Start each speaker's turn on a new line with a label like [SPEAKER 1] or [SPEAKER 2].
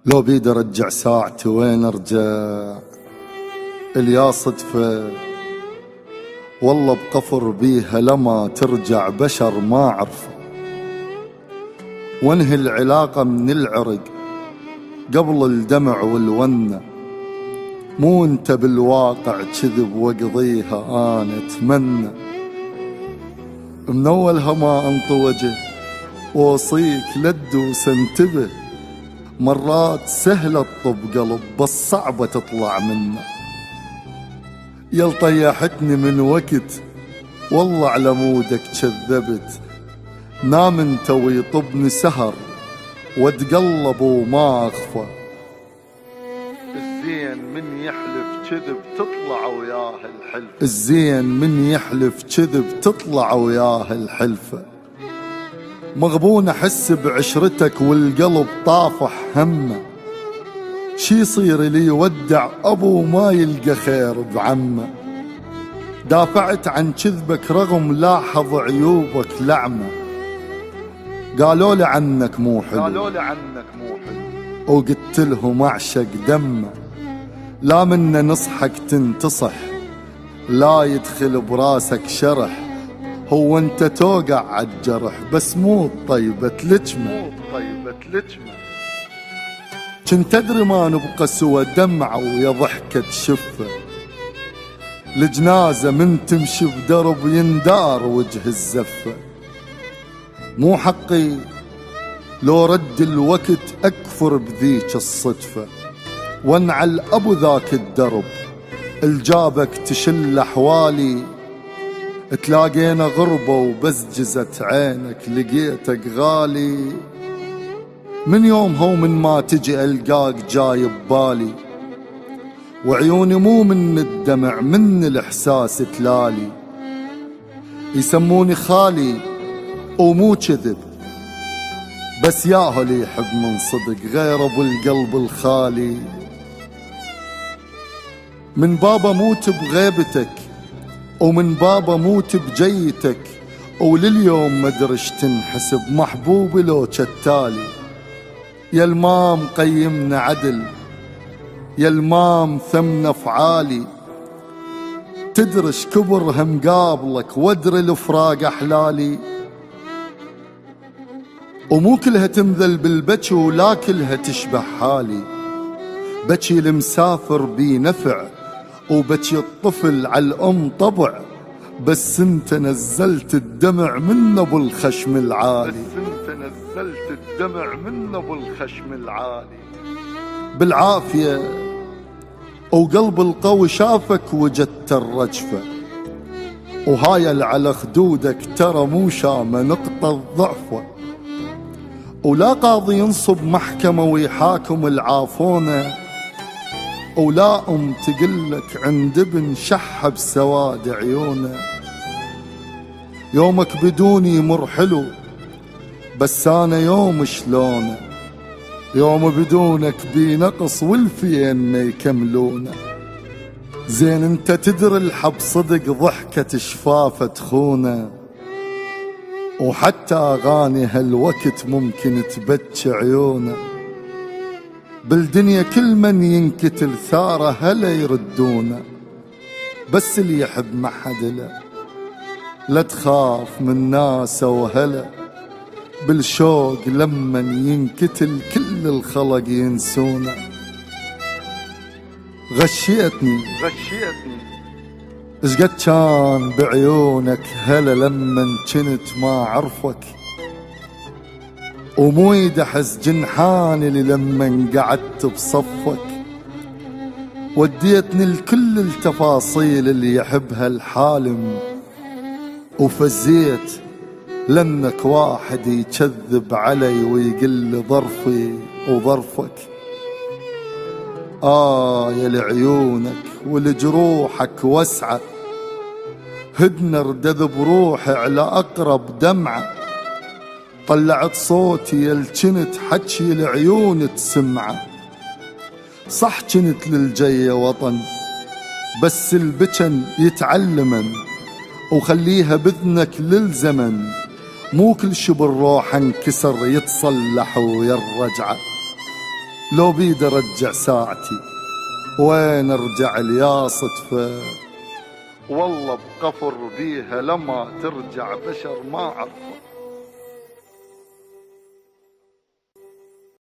[SPEAKER 1] لو بيدي ارجع ساعتي وين ارجع، اليا صدفة والله بقفر بيها لما ترجع بشر ما عرفه، وانهي العلاقة من العرق قبل الدمع والونة، مو انت بالواقع كذب واقضيها انا اتمنى، من اولها ما انطي وجه واوصيك لا تدوس انتبه، مرات سهلة تطب قلب بس صعبة تطلع منه، يل طيحتني من وقت والله على مودك كذبت، نام انت ويطبني سهر واتقلب وما اخفى، الزين من يحلف كذب تطلع وياه الحلفة، الزين من يحلف كذب تطلع وياه الحلفة، مغبون احس بعشرتك والقلب طافح همه، شي يصير لي يودع ابو ما يلقى خير بعمه، دافعت عن كذبك رغم لاحظ عيوبك لعمه، قالوا لي عنك مو حلو وقلت لهم اعشق دمه، لا منا نصحك تنتصح لا يدخل براسك شرح، هو انت توقع عالجرح بس مو طيبة لجمة، كنت ادري ما نبقى سوى دمعة ويا ضحكة شفة، الجنازة من تمشي بدرب يندار وجه الزفة، مو حقي لو رد الوقت اكفر بذيك الصدفة، وانعل ابو ذاك الدرب الجابك تشل احوالي، تلاقينا غربة وبزجزة عينك لقيتك غالي، من يومها ومن ما تجي ألقاك جاي ببالي، وعيوني مو من الدمع من الإحساس تلالي، يسموني خالي ومو كذب بس ياهو اللي يحب من صدق غير ابو القلب الخالي، من بابا موت بغيبتك ومن بابا موت بجيتك، ولليوم مدرش تنحسب محبوبي لو كالتالي، يا المام قيمنا عدل يا المام ثمن افعالي، تدرش كبر هم قابلك وادري الفراق احلالي، ومو كلها تمذل بالبكي ولا كلها تشبه حالي، بكي المسافر بي نفع وبكي الطفل على الأم طبع، بس انت نزلت الدمع من ابو الخشم العالي، بالعافية وقلب القوي شافك وجدت الرجفة، وهاي اللي على خدودك ترى مو شامة نقطة الضعفة، ولا قاضي ينصب محكمة ويحاكم العافونة، ولا تقلك عند ابن شح بسواد عيونه، يومك بدوني يمر حلو بس انا يوم شلونه، يوم بدونك بينقص والفين ما يكملونه، زين انت تدري الحب صدق ضحكة شفافة تخونه، وحتى اغاني هالوقت ممكن تبكي عيونه، بالدنيا كل من ينكتل ثاره هلا يردونه، بس اللي يحب ما حد له لا تخاف من ناسه وهلا، بالشوق لمن ينكتل كل الخلق ينسونه، غشيتني اشقد كان بعيونك هلا لمن كنت ما عرفك، ومو يدحس جنحاني لمن قعدت بصفك، وديتني لكل التفاصيل اللي يحبها الحالم، وفزيت لانك واحد يكذب علي ويقل ظرفي وظرفك، يا لعيونك ولجروحك وسعة، هدنا ردد بروحي على اقرب دمعة، طلعت صوتي يلجنت حكي العيون تسمعه، صح كنت للجية وطن بس البكن يتعلمن، وخليها بذنك للزمن، مو كل شي بالروح انكسر يتصلح ويرجعه. لو بيد ارجع ساعتي وين ارجع ليا صدفة، والله بقفر بيها لما ترجع بشر ما عرفه.